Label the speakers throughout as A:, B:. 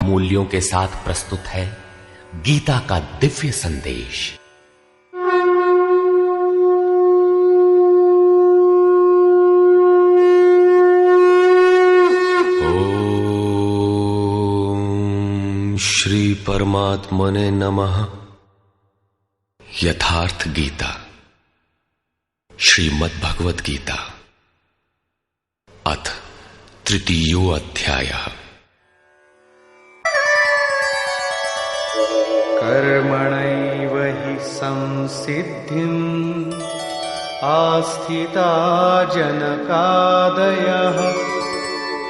A: मूल्यों के साथ प्रस्तुत है गीता का दिव्य संदेश। ओम श्री परमात्मने नमः। यथार्थ गीता, श्रीमद् भगवद गीता, अथ तृतीयो अध्यायः।
B: कर्मणैव हि संसिद्धिम् आस्थिता जनकादयः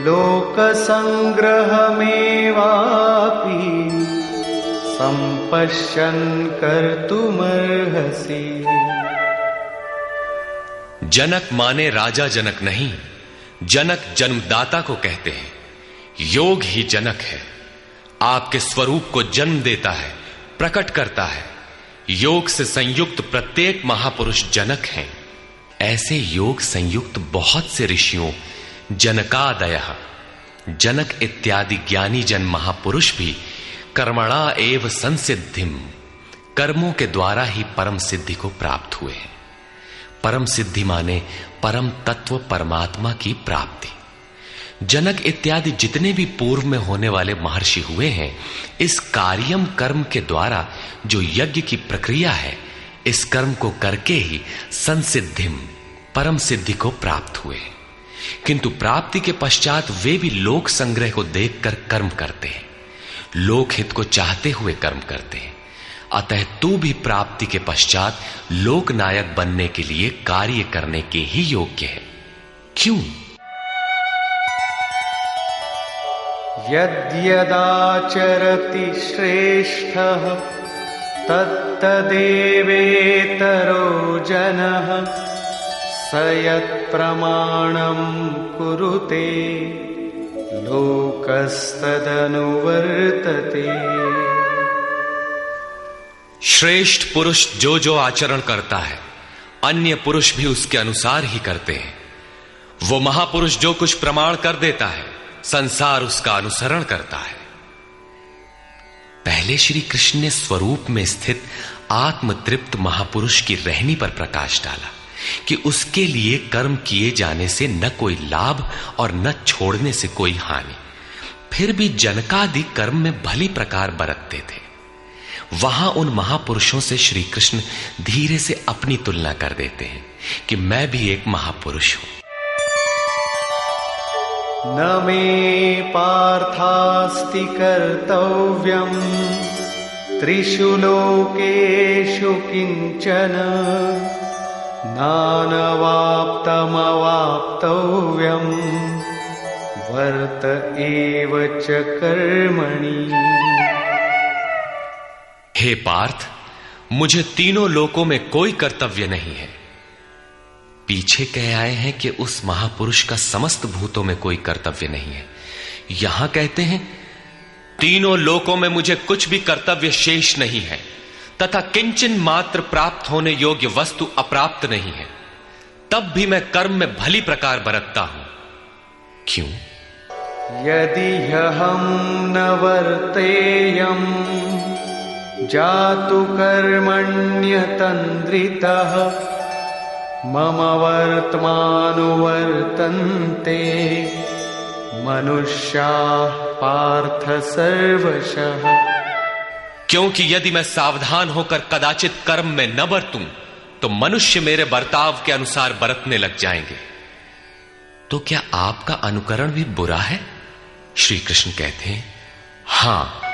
B: लोकसंग्रहमेवापि सम्पश्यन् कर्तुमर्हसि।
A: जनक माने राजा जनक नहीं, जनक जन्मदाता को कहते हैं। योग ही जनक है, आपके स्वरूप को जन्म देता है, प्रकट करता है। योग से संयुक्त प्रत्येक महापुरुष जनक हैं। ऐसे योग संयुक्त बहुत से ऋषियों, जनकादयः, जनक इत्यादि ज्ञानी जन महापुरुष भी कर्मणा एव संसिद्धिम, कर्मों के द्वारा ही परम सिद्धि को प्राप्त हुए हैं। परम सिद्धि माने परम तत्व परमात्मा की प्राप्ति। जनक इत्यादि जितने भी पूर्व में होने वाले महर्षि हुए हैं, इस कार्यम कर्म के द्वारा जो यज्ञ की प्रक्रिया है, इस कर्म को करके ही संसिद्धिम, परम सिद्धि को प्राप्त हुए। किंतु प्राप्ति के पश्चात वे भी लोक संग्रह को देखकर कर्म करते हैं, लोक हित को चाहते हुए कर्म करते हैं। अतः तू भी प्राप्ति के पश्चात लोक नायक बनने के लिए कार्य करने के ही योग्य है। क्यों?
B: यद्यदाचरति श्रेष्ठः तत्तदेवेतरो जनः स यत्प्रमाणं कुरुते लोकस्तदनुवर्तते।
A: श्रेष्ठ पुरुष जो जो आचरण करता है, अन्य पुरुष भी उसके अनुसार ही करते हैं। वो महापुरुष जो कुछ प्रमाण कर देता है, संसार उसका अनुसरण करता है। पहले श्री कृष्ण ने स्वरूप में स्थित आत्मतृप्त महापुरुष की रहनी पर प्रकाश डाला कि उसके लिए कर्म किए जाने से न कोई लाभ और न छोड़ने से कोई हानि। फिर भी जनकादि कर्म में भली प्रकार बरतते थे। वहां उन महापुरुषों से श्री कृष्ण धीरे से अपनी तुलना कर देते हैं कि मैं भी एक महापुरुष हूं।
B: न मे पार्थास्ति कर्तव्यम् त्रिषु लोकेषु किंचन नानवाप्तमवाप्तव्यम् वर्त एव च कर्मणि।
A: हे पार्थ, मुझे तीनों लोकों में कोई कर्तव्य नहीं है। पीछे कह आए हैं कि उस महापुरुष का समस्त भूतों में कोई कर्तव्य नहीं है। यहां कहते हैं तीनों लोकों में मुझे कुछ भी कर्तव्य शेष नहीं है, तथा किंचन मात्र प्राप्त होने योग्य वस्तु अप्राप्त नहीं है। तब भी मैं कर्म में भली प्रकार बरतता हूं। क्यों?
B: यदि हम न वर्तेयम् जातु कर्मण्यतन्द्रितः मम वर्तमानुवर्तन्ते मनुष्याः पार्थ सर्वशः।
A: क्योंकि यदि मैं सावधान होकर कदाचित कर्म में न बरतूं तो मनुष्य मेरे बर्ताव के अनुसार बरतने लग जाएंगे। तो क्या आपका अनुकरण भी बुरा है? श्री कृष्ण कहते हैं हां।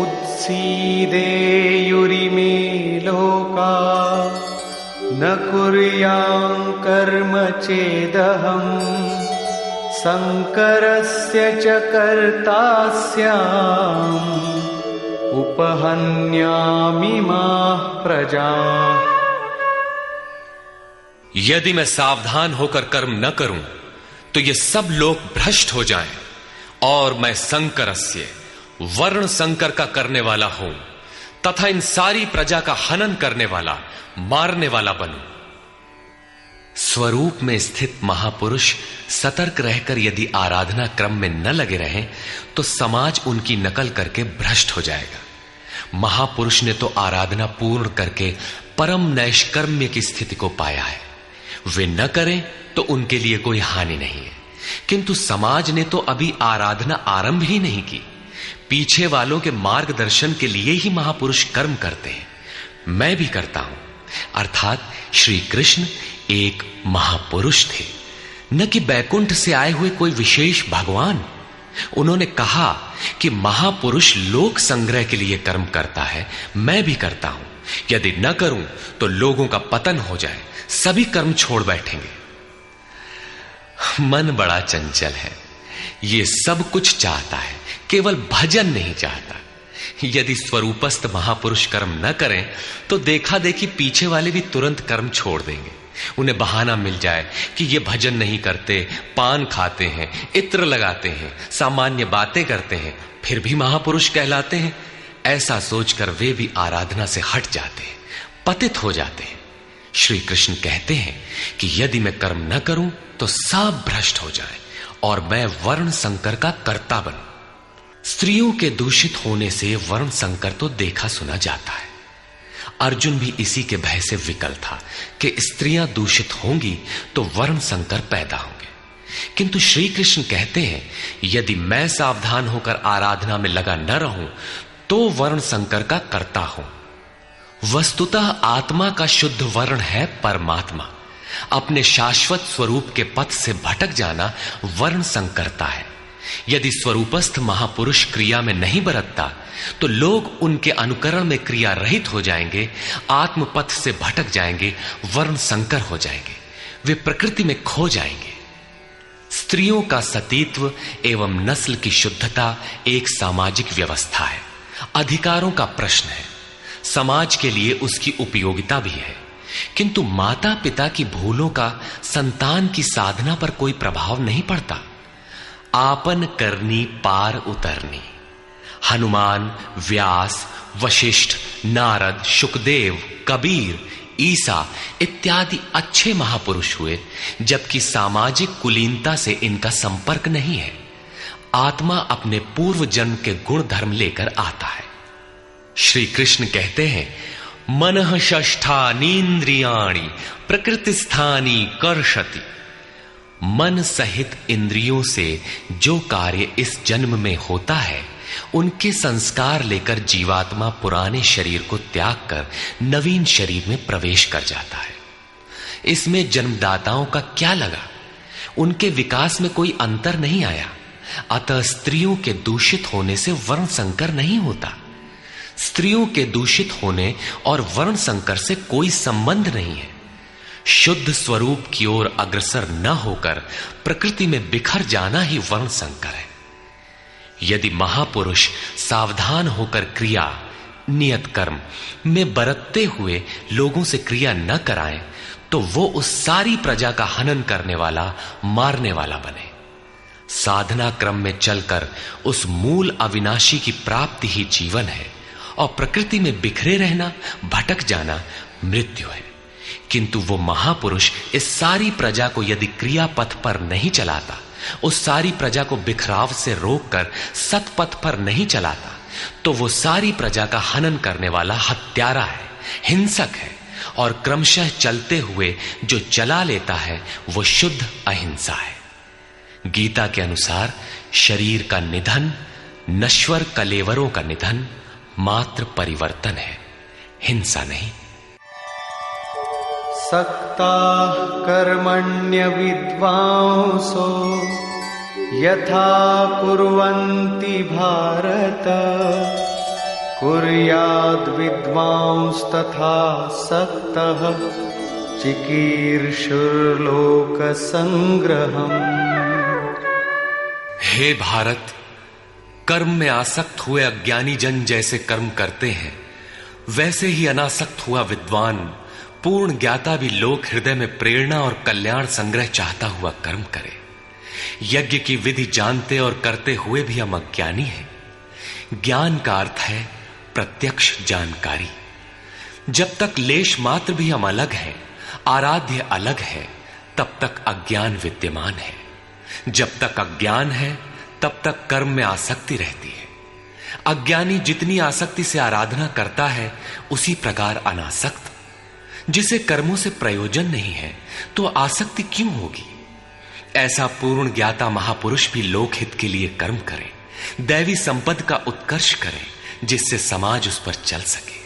B: उत्सीदेयुरिमे लोका न कुर्यां कर्म चेदहम् संकरस्य च कर्ता स्याम् उपहन्यामिमाः प्रजाः।
A: यदि मैं सावधान होकर कर्म न करूं तो ये सब लोग भ्रष्ट हो जाएं और मैं संकरस्य, वर्ण संकर का करने वाला हूं तथा इन सारी प्रजा का हनन करने वाला, मारने वाला बनूं। स्वरूप में स्थित महापुरुष सतर्क रहकर यदि आराधना क्रम में न लगे रहें तो समाज उनकी नकल करके भ्रष्ट हो जाएगा। महापुरुष ने तो आराधना पूर्ण करके परम नैष्कर्म्य की स्थिति को पाया है। वे न करें तो उनके लिए कोई हानि नहीं है, किंतु समाज ने तो अभी आराधना आरंभ ही नहीं की। पीछे वालों के मार्गदर्शन के लिए ही महापुरुष कर्म करते हैं। मैं भी करता हूं। अर्थात श्री कृष्ण एक महापुरुष थे, न कि बैकुंठ से आए हुए कोई विशेष भगवान। उन्होंने कहा कि महापुरुष लोक संग्रह के लिए कर्म करता है, मैं भी करता हूं। यदि न करूं तो लोगों का पतन हो जाए, सभी कर्म छोड़ बैठेंगे। मन बड़ा चंचल है, ये सब कुछ चाहता है, केवल भजन नहीं चाहता। यदि स्वरूपस्थ महापुरुष कर्म न करें तो देखा देखी पीछे वाले भी तुरंत कर्म छोड़ देंगे। उन्हें बहाना मिल जाए कि ये भजन नहीं करते, पान खाते हैं, इत्र लगाते हैं, सामान्य बातें करते हैं, फिर भी महापुरुष कहलाते हैं। ऐसा सोचकर वे भी आराधना से हट जाते हैं, पतित हो जाते हैं। श्री कृष्ण कहते हैं कि यदि मैं कर्म न करूं तो सब भ्रष्ट हो जाए और मैं वर्ण संकर का कर्ता बनूं। स्त्रियों के दूषित होने से वर्ण संकर तो देखा सुना जाता है। अर्जुन भी इसी के भय से विकल था कि स्त्रियां दूषित होंगी तो वर्ण संकर पैदा होंगे। किंतु श्री कृष्ण कहते हैं यदि मैं सावधान होकर आराधना में लगा न रहूं तो वर्ण संकर का कर्ता हूं। वस्तुतः आत्मा का शुद्ध वर्ण है परमात्मा। अपने शाश्वत स्वरूप के पथ से भटक जाना वर्ण संकरता है। यदि स्वरूपस्थ महापुरुष क्रिया में नहीं बरतता तो लोग उनके अनुकरण में क्रिया रहित हो जाएंगे, आत्म पथ से भटक जाएंगे, वर्ण संकर हो जाएंगे, वे प्रकृति में खो जाएंगे। स्त्रियों का सतीत्व एवं नस्ल की शुद्धता एक सामाजिक व्यवस्था है, अधिकारों का प्रश्न है। समाज के लिए उसकी उपयोगिता भी है, किंतु माता पिता की भूलों का संतान की साधना पर कोई प्रभाव नहीं पड़ता। आपन करनी पार उतरनी। हनुमान, व्यास, वशिष्ठ, नारद, शुकदेव, कबीर, ईसा इत्यादि अच्छे महापुरुष हुए, जबकि सामाजिक कुलीनता से इनका संपर्क नहीं है। आत्मा अपने पूर्व जन्म के गुण धर्म लेकर आता है। श्री कृष्ण कहते हैं मनः षष्ठानीन्द्रियाणि प्रकृतिस्थानी कर्षति। मन सहित इंद्रियों से जो कार्य इस जन्म में होता है उनके संस्कार लेकर जीवात्मा पुराने शरीर को त्याग कर नवीन शरीर में प्रवेश कर जाता है। इसमें जन्मदाताओं का क्या लगा? उनके विकास में कोई अंतर नहीं आया। अतः स्त्रियों के दूषित होने से वर्ण संकर नहीं होता। स्त्रियों के दूषित होने और वर्ण संकर से कोई संबंध नहीं है। शुद्ध स्वरूप की ओर अग्रसर न होकर प्रकृति में बिखर जाना ही वर्ण संकर है। यदि महापुरुष सावधान होकर क्रिया, नियत कर्म में बरतते हुए लोगों से क्रिया न कराएं तो वो उस सारी प्रजा का हनन करने वाला, मारने वाला बने। साधना क्रम में चलकर उस मूल अविनाशी की प्राप्ति ही जीवन है और प्रकृति में बिखरे रहना, भटक जाना मृत्यु है। किंतु वो महापुरुष इस सारी प्रजा को यदि क्रिया पथ पर नहीं चलाता, उस सारी प्रजा को बिखराव से रोककर सतपथ पर नहीं चलाता, तो वो सारी प्रजा का हनन करने वाला हत्यारा है, हिंसक है। और क्रमशः चलते हुए जो चला लेता है वो शुद्ध अहिंसा है। गीता के अनुसार शरीर का निधन, नश्वर कलेवरों का निधन मात्र परिवर्तन है, हिंसा नहीं।
B: सक्ताः कर्मण्य विद्वांसो यथा कुर्वन्ति भारत कुर्याद् विद्वांस्तथा सक्तः चिकीर्षुर्लोक संग्रहम्।
A: हे भारत, कर्म में आसक्त हुए अज्ञानी जन जैसे कर्म करते हैं, वैसे ही अनासक्त हुआ विद्वान, पूर्ण ज्ञाता भी लोक हृदय में प्रेरणा और कल्याण संग्रह चाहता हुआ कर्म करे। यज्ञ की विधि जानते और करते हुए भी हम अज्ञानी हैं। ज्ञान का अर्थ है प्रत्यक्ष जानकारी। जब तक लेश मात्र भी हम अलग हैं, आराध्य अलग है, तब तक अज्ञान विद्यमान है। जब तक अज्ञान है तब तक कर्म में आसक्ति रहती है। अज्ञानी जितनी आसक्ति से आराधना करता है उसी प्रकार अनासक्त, जिसे कर्मों से प्रयोजन नहीं है तो आसक्ति क्यों होगी। ऐसा पूर्ण ज्ञाता महापुरुष भी लोकहित के लिए कर्म करें, दैवी संपद का उत्कर्ष करें, जिससे समाज उस पर चल सके।